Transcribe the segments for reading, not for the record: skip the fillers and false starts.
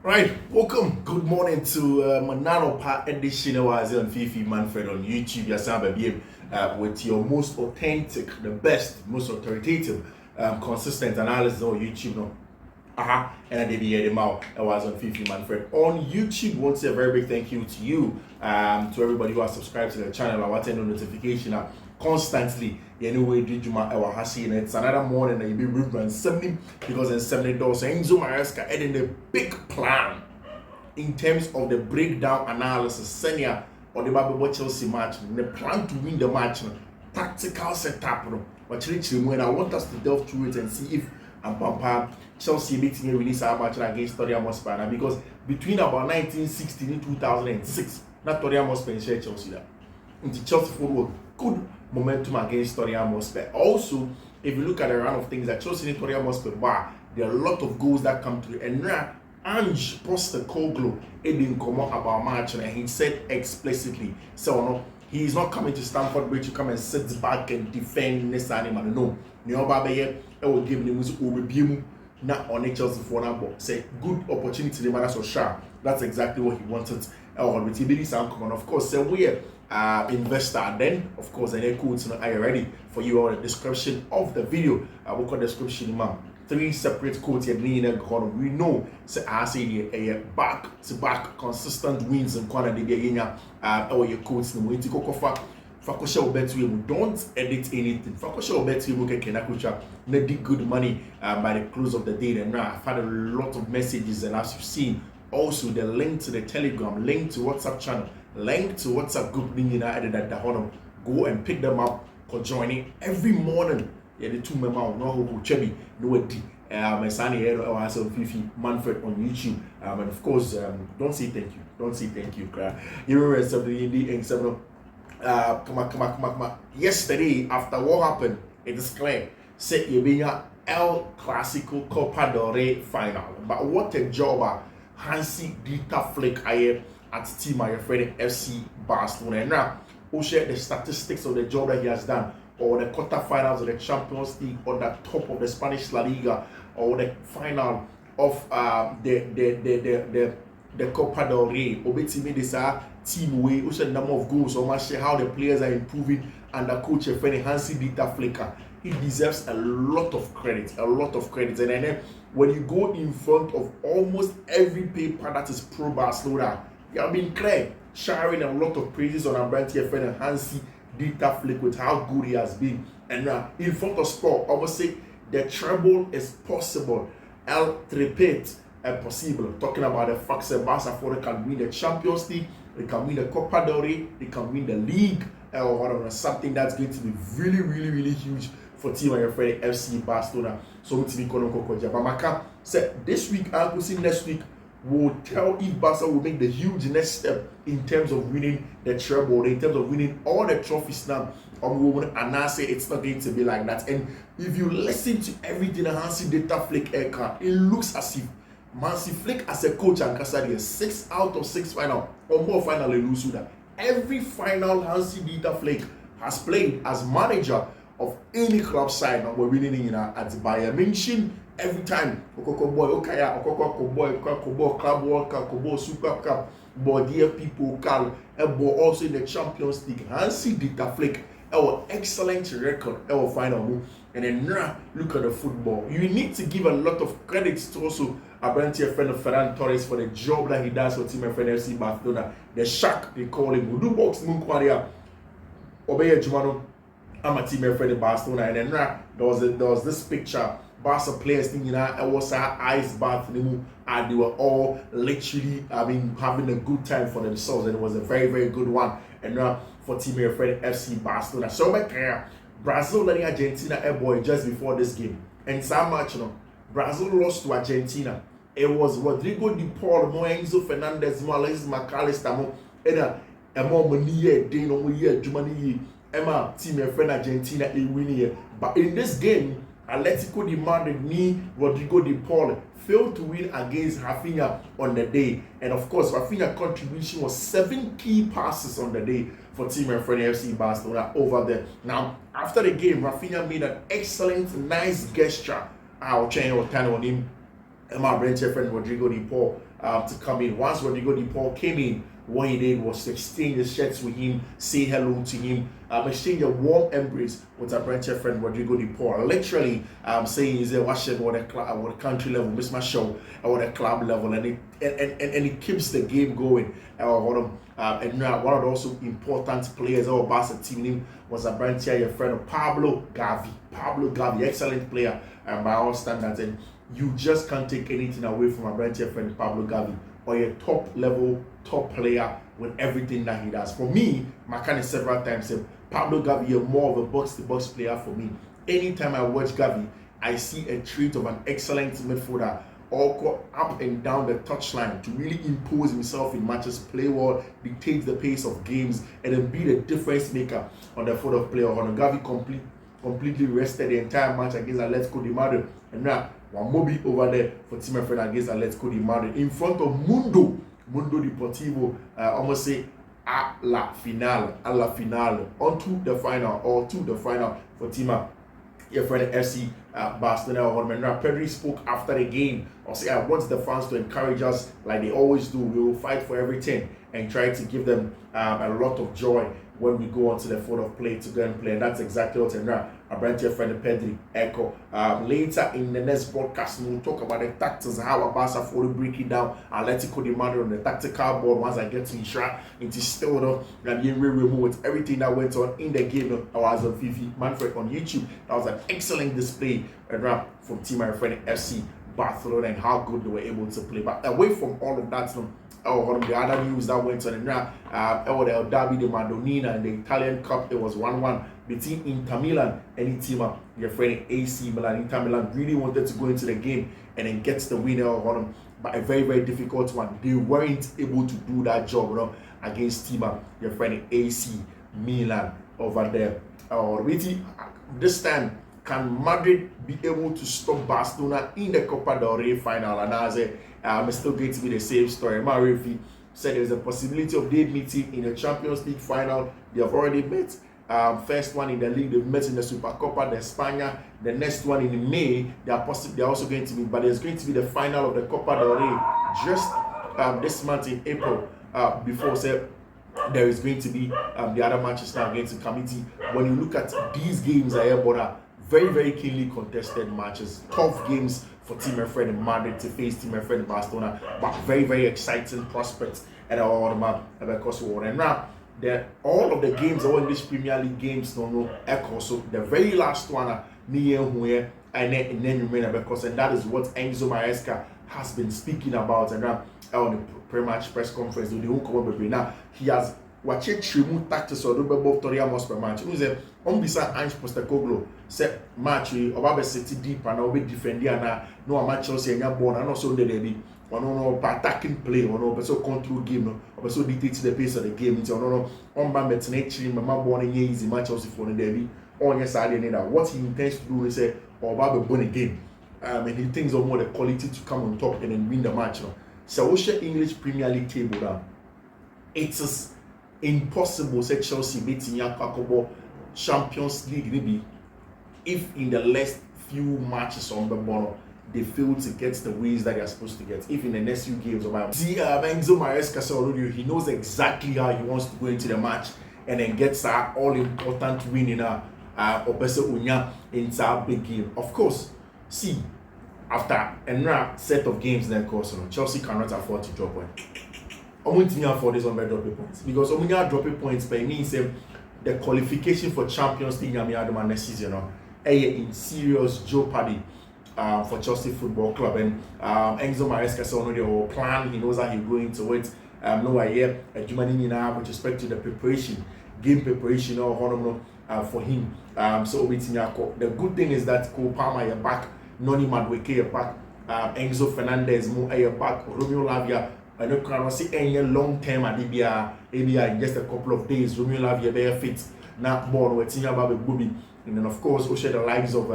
Right, welcome. Good morning to Manano Pa edition of on Fiifi-Manfred on YouTube. You're with your most authentic, the best, most authoritative, consistent analysis on YouTube. No, and I did hear them out. I was on Fiifi-Manfred on YouTube. Want to say a very big thank you to you, to everybody who has subscribed to the channel. I want to notification constantly. You know we did Juma and it's another morning that you be reverend 70 because in 70 dollars Enzo Maresca adding the big plan in terms of the breakdown analysis senior or the Bible Chelsea match, the plan to win the match, tactical setup. But when I want us to delve through it and see if Chelsea meeting release our match against Tottenham Hotspur because between about 1960 and 2006, not Tottenham Hotspur and Chelsea that. Into Chelsea football good momentum against Tottenham Hotspur. Also, if you look at the run of things that Chelsea and Tottenham Hotspur, there are a lot of goals that come through. And now, Ange Postecoglou didn't come up about match, and he said explicitly, so no, he is not coming to Stamford Bridge to come and sit back and defend this animal. No, Nioba will give him overview. Not on Chelsea for number. Say good opportunity to the so sharp. That's exactly what he wanted. And of course, say we investor. Then of course, any codes are you ready for you on the description of the video. We'll call description, man. 3 separate codes here. We know say I say a back to back consistent wins and corner the year. Your codes no to go for. Fakosha will bet you don't edit anything. Fakosha will bet you can make good money by the close of the day. And now I've had a lot of messages, and as you've seen, also the link to the Telegram, link to WhatsApp channel, link to WhatsApp group link added at the honor. Go and pick them up for joining every morning. Yeah, the 2 members no who chebi no D. My son here was on Fiifi-Manfred on YouTube. And of course, don't say thank you. Don't say thank you. You remember something in the and come on. Yesterday, after what happened, it is clear. Say you being El Clasico Copa del Rey final. But what a job Hansi Dieter Flick at team my friend FC Barcelona. And now we'll share the statistics of the job that he has done, or the quarterfinals of the Champions League, or the top of the Spanish La Liga, or the final of the Copa del Rey. Obetimi this team way, also the number of goals, or share how the players are improving under coach Hansi Dieter Flick. He deserves a lot of credit, And then when you go in front of almost every paper that is pro Barcelona, you have been clear, sharing a lot of praises on our brand friend Hansi Dieter Flick with how good he has been. And in front of sport, I would say the treble is possible. El Treble possible. Talking about the fact that Barcelona can win the Champions League, they can win the Copa del Rey, they can win the league, or something that's going to be really huge for team and your friend FC Barcelona. So we TV Bamaka said this week, I'll see next week. Will tell if Barca will make the huge next step in terms of winning the treble, in terms of winning all the trophies now. And I say it's not going to be like that. And if you listen to everything Hansi Dieter Flick it looks as if Hansi Flick as a coach and Casadia 6 out of 6 final or more final in Lusuda. Every final Hansi Dieter Flick has played as manager of any club side. We're winning at Bayern München. Every time, Okoko Club World Cup, Kobo Super Cup, but dear people, also in the Champions League. Hansi Dieter Flick, our excellent record, our final move. And then now look at the football. You need to give a lot of credit to also Abrantia friend of Ferran Torres for the job that he does for team and friend FC Barcelona. The Shark, they call him. Udu box Munkwaria, Obey Jumano, I'm a team and friend of Barcelona. And then now there was this picture. Barca players, it was our ice bath, and they were all literally, having a good time for themselves, and it was a very good one. And now for team your friend FC Barcelona. So my career, Brazil and Argentina boy just before this game, and so much, Brazil lost to Argentina. It was Rodrigo de Paul, Enzo Fernandez, Alexis McAllister, and more money, day no year, Germany, Emma team your friend Argentina winning. But in this game, Atletico de Madrid, Rodrigo de Paul failed to win against Rafinha on the day. And of course, Rafinha's contribution was 7 key passes on the day for team and friend FC Barcelona over there. Now, after the game, Rafinha made an excellent, nice gesture. I'll change your turn on him. my branch friend Rodrigo De Paul to come in. Once Rodrigo De Paul came in, what he did was to exchange the shirts with him, say hello to him, exchange a warm embrace with our branch friend Rodrigo De Paul. Literally, saying he's a watching on the country level, miss my show, on the club level, and it keeps the game going. And now one of the also important players of our Barca team was a branch your friend Pablo Gavi. Pablo Gavi, excellent player by all standards, and you just can't take anything away from a branch friend Pablo Gavi, or a top level, top player with everything that he does. For me, Makani several times said Pablo Gavi is more of a box-to-box player for me. Anytime I watch Gavi, I see a trait of an excellent midfielder, all go up and down the touchline to really impose himself in matches, play well, dictate the pace of games, and then be the difference maker on the field of play. Gavi completely rested the entire match against Atletico de Madrid, and now one Mobi over there for Fiifi-Manfred against Atletico de Madrid in front of Mundo Deportivo, almost say a la finale, onto the final or to the final for Tima. Your friend FC Barcelona. Now Pedri spoke after the game. Or say, I want the fans to encourage us like they always do. We will fight for everything and try to give them a lot of joy when we go onto the field of play to go and play. And that's exactly what our branch friend Pedri echo. Later in the next broadcast, we'll talk about the tactics, how Barca fully break it down. Atletico de Madrid on the tactical board. Once I get to Isra, into still and being removed with everything that went on in the game. I was on Fiifi-Manfred on YouTube. That was an excellent display from Team my friend FC Barcelona and how good they were able to play. But away from all of that, the other news that went on, the Derby de Madonnina in the Italian Cup, it was 1-1 between Inter Milan and Intima, your friend AC Milan. Inter Milan really wanted to go into the game and then get the winner, but a very, very difficult one. They weren't able to do that job against Tima, your friend AC Milan over there. This time, can Madrid be able to stop Barcelona in the Copa del Rey final? And I say, it's still going to be the same story. Marifi said there's a possibility of they meeting in the Champions League final. They have already met. First one in the league, they've met in the Supercopa de España. The next one in May, they're also going to be, but there's going to be the final of the Copa del Rey just this month in April. Before there is going to be the other matches now against the committee. When you look at these games, very, very keenly contested matches, tough games for Team my friend Madrid to face Team my friend Barcelona, but very, very exciting prospects at all because and now all of the games, all English Premier League games, so the very last one and then remain because, and that is what Enzo Maresca has been speaking about and on the pre-match press conference. Now he has watch trimu tactics or do both Toriamos per match. Who say on bisa Ange Postecoglou say match oba be sit deep and oba defend na no match Chelsea nya ball and also dey be no attacking play or so control game no or so dictate the pace of the game nti no on ba metene chiri mama ball na easy match Chelsea for the derby on your side and that what he intends to do is say oba be win a game and he thinks of more the quality to come on top and then win the match no. So we share English Premier League table down. It is impossible say Chelsea beating Yakobo Champions League maybe if in the last few matches on the ball they fail to get the wins that they are supposed to get. If in the next few games of Enzo Maresca already, he knows exactly how he wants to go into the match and then gets an all important win in a big game. Of course, see after a set of games then course Chelsea cannot afford to drop one. I'm going to afford this on my dropping points because when you are dropping points, by means the qualification for Champions League next season in serious jeopardy for Chelsea Football Club. And Enzo Maresca already plan. He knows how he's going to it. No idea with respect to the preparation, game preparation for him. So the good thing is that Cole Palmer is back, Noni Madueke is back, Enzo Fernandez is back, Romeo Lavia. I know can see any long term at maybe in just a couple of days. Romeo Lavia very fit. Now born with Tinyaba Bubi. And then of course we share the lives of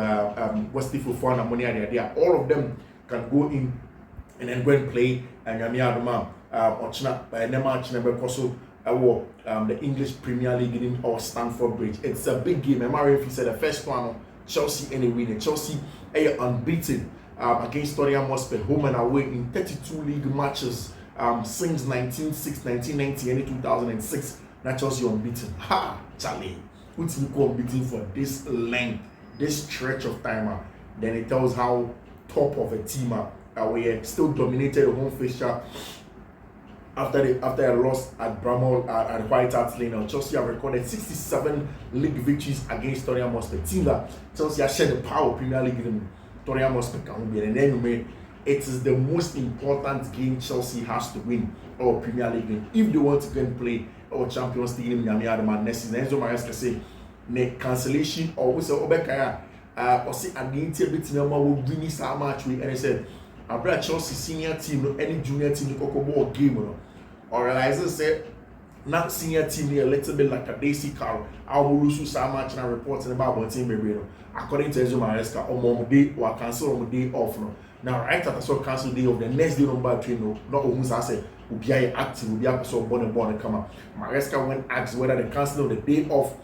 Wesley Fofana and Monia there. All of them can go in and then go and play and Yamiadoma Ochna by Nema Chinebe Koso the English Premier League in or Stamford Bridge. It's a big game. MRF said the first one Chelsea any winner. Chelsea are unbeaten against Tottenham Hotspur, home and away in 32 league matches since 1990, and 2006. Not Chelsea unbeaten. Ha! Charlie. Who's unbeaten for this length, this stretch of time? Then it tells how top of a team we still dominated the home fixture after a loss at Bramall at White Hart Lane. Chelsea have recorded 67 league victories against Tottenham Hotspur. Team that Chelsea has shared the power of Premier League in Tottenham Hotspur can be, and anyway, it is the most important game Chelsea has to win, or Premier League game, if they want to go and play or Champions League in Miami next season. Enzo Maresca say ne cancellation or we say obekaya or say against a bit number will win this match, and I said abra Chelsea senior team no any junior team no ball game no, or realizes say not senior team a little bit like a Daisy Carroll. I will lose so much and reporting about one team maybe. According to Enzo Maresca, on day or cancel on the day off no. Now right after so cancel day of the next day on bad train no, not almost I say will be active, will be up so born and come up. Maresca went asked whether they cancel on the day off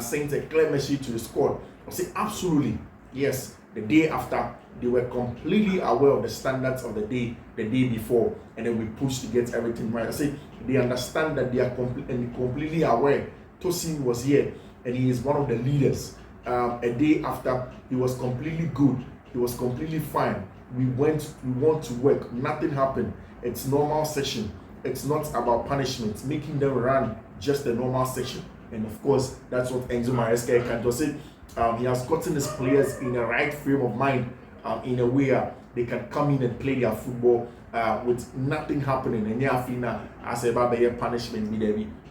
sent a clear message to the squad. I say absolutely yes. The day after they were completely aware of the standards of the day before, and then we pushed to get everything right. I say they understand that they are completely aware. Tosin was here and he is one of the leaders. A day after he was completely good, he was completely fine. We want to work, nothing happened. It's normal session. It's not about punishment, making them run just a normal session. And of course, that's what Enzo Maresca can do. Say he has gotten his players in the right frame of mind, in a way they can come in and play their football with nothing happening. And now, as a bad punishment,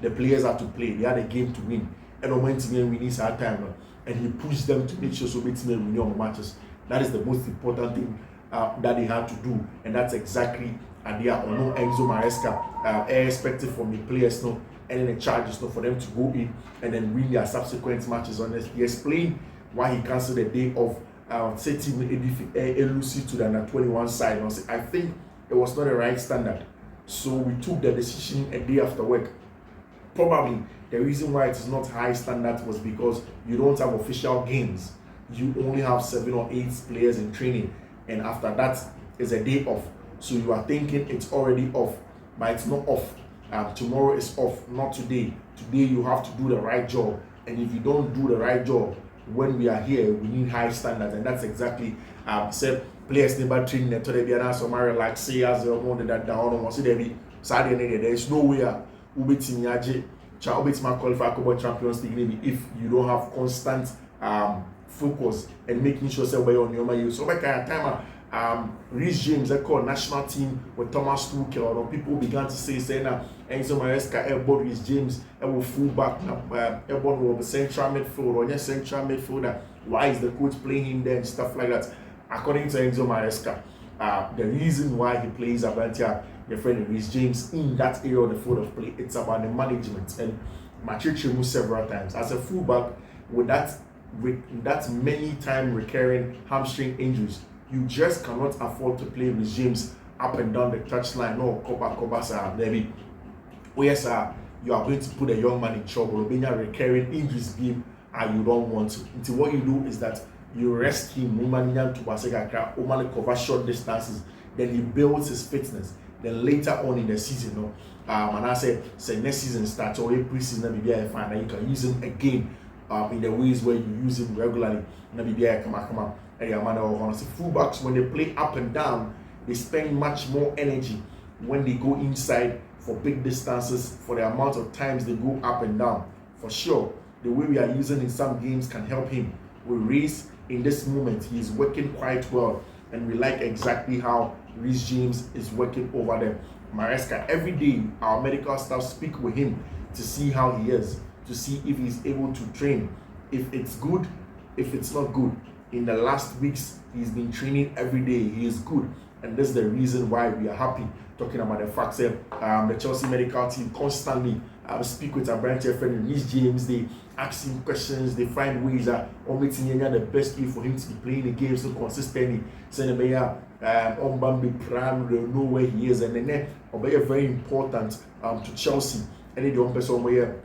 the players have to play. They had a game to win. And when team wins our time, and he pushed them to make sure so team win your matches. That is the most important thing that they had to do, and that's exactly idea or no Enzo Maresca expected from the players no, and then the charges no for them to go in and then win their subsequent matches on this. He explained why he cancelled the day of setting Elusi to the under 21 side. And I think it was not the right standard, so we took the decision a day after work. Probably the reason why it is not high standard was because you don't have official games. You only have 7 or 8 players in training, and after that is a day off. So you are thinking it's already off, but it's not off. Tomorrow is off, not today. Today you have to do the right job, and if you don't do the right job when we are here, we need high standards, and that's exactly said players never training and today be somewhere like say as the one that down on see there be Saturday. There is no way qualify for Champions League if you don't have constant focus and making sure say where on your mind. So like a time Reece James I call national team with Thomas Tuchel, or people began to say now Enzo Maresca elbow Reece James will full back elbow will be central midfield or just central midfielder. Why is the coach playing him there and stuff like that? According to Enzo Maresca, the reason why he plays Abantia, your friend Reece James, in that area of the field of play, it's about the management. And Matrice moved several times as a fullback with that many time recurring hamstring injuries. You just cannot afford to play Reece James up and down the touchline or cover maybe. Yes, you are going to put a young man in trouble. Being a recurring injuries game, and you don't want to. Until what you do is that you rest him, to cover short distances. Then he builds his fitness. Then later on in the season, and I say next season starts or pre-season, maybe I find that you can use him again in the ways where you use him regularly. Maybe I come out. Fullbacks, when they play up and down, they spend much more energy when they go inside for big distances, for the amount of times they go up and down. For sure, the way we are using in some games can help him. With Reece, in this moment, he is working quite well, and we like exactly how Reece James is working over there. Maresca, every day, our medical staff speak with him to see how he is, to see if he's able to train, if it's good, if it's not good. In the last weeks, he's been training every day. He is good, and that's the reason why we are happy. Talking about the fact that the Chelsea medical team constantly speak with our branch friend Reece James. They ask him questions. They find ways that making the best way for him to be playing the game so consistently. Saying on Bambi Pram, they know where he is, and then very important to Chelsea. And they don't pass somewhere.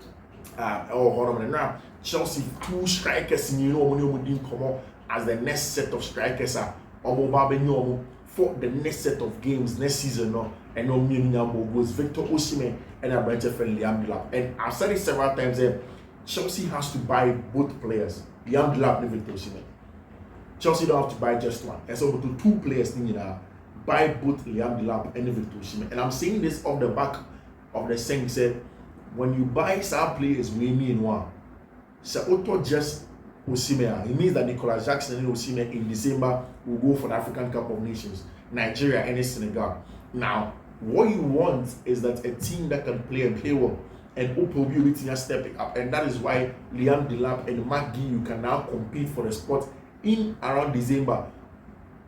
Now Chelsea 2 strikers, when you didn't come up as the next set of strikers for the next set of games next season. No, and no meaning goes Victor Osimhen and a branch friend Liam Delap. And I've said it several times. Chelsea has to buy both players, Liam Delap and Victor Osimhen. Chelsea don't have to buy just one, and so to two players buy both Liam Delap and Victor Osimhen. And I'm saying this off the back of the saying said, when you buy some players, we mean one. So auto just Osimhen, it means that Nicolas Jackson and Osimhen in December will go for the African Cup of Nations, Nigeria and Senegal. Now, what you want is that a team that can play and play well, and Opo will be stepping up, and that is why Liam Delap and McGee can now compete for the spot in around December.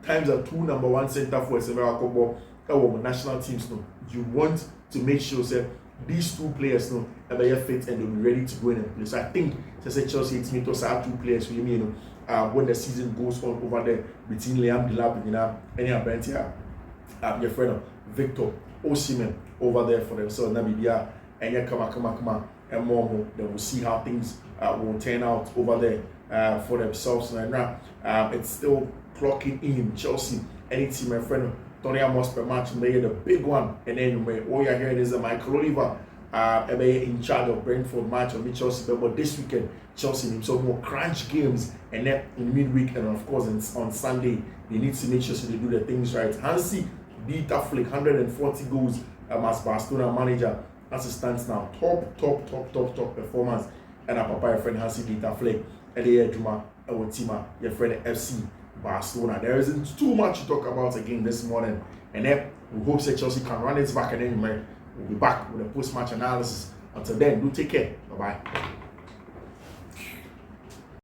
Times are 2 number 1 center for several couple national teams. No, you want to make sure that these two players are fit and they'll be ready to go in and play. So I think Chelsea it's me to have 2 players for you when the season goes on over there between Liam Delap and your friend Victor Osimhen over there for themselves. Namibia and come on, and more. Then we'll see how things will turn out over there for themselves. And now it's still clocking in Chelsea. Any team, my friend Tony Amos per match, and they the big one. And then all you're hearing is Michael Oliver in charge of Brentford match on Chelsea. But this weekend, Chelsea need some more crunch games, and then in midweek, and of course on Sunday, they need to make sure so they do the things right. Hansi beat a flick 140 goals as Barcelona manager as it stands now. Top performance. And a papa, your friend Hansi beat a flick. And the Juma, our team, your friend FC Barcelona. There isn't too much to talk about again this morning, and then we hope that Chelsea can run it back, and then we'll be back with a post-match analysis. Until then, do take care. Bye bye.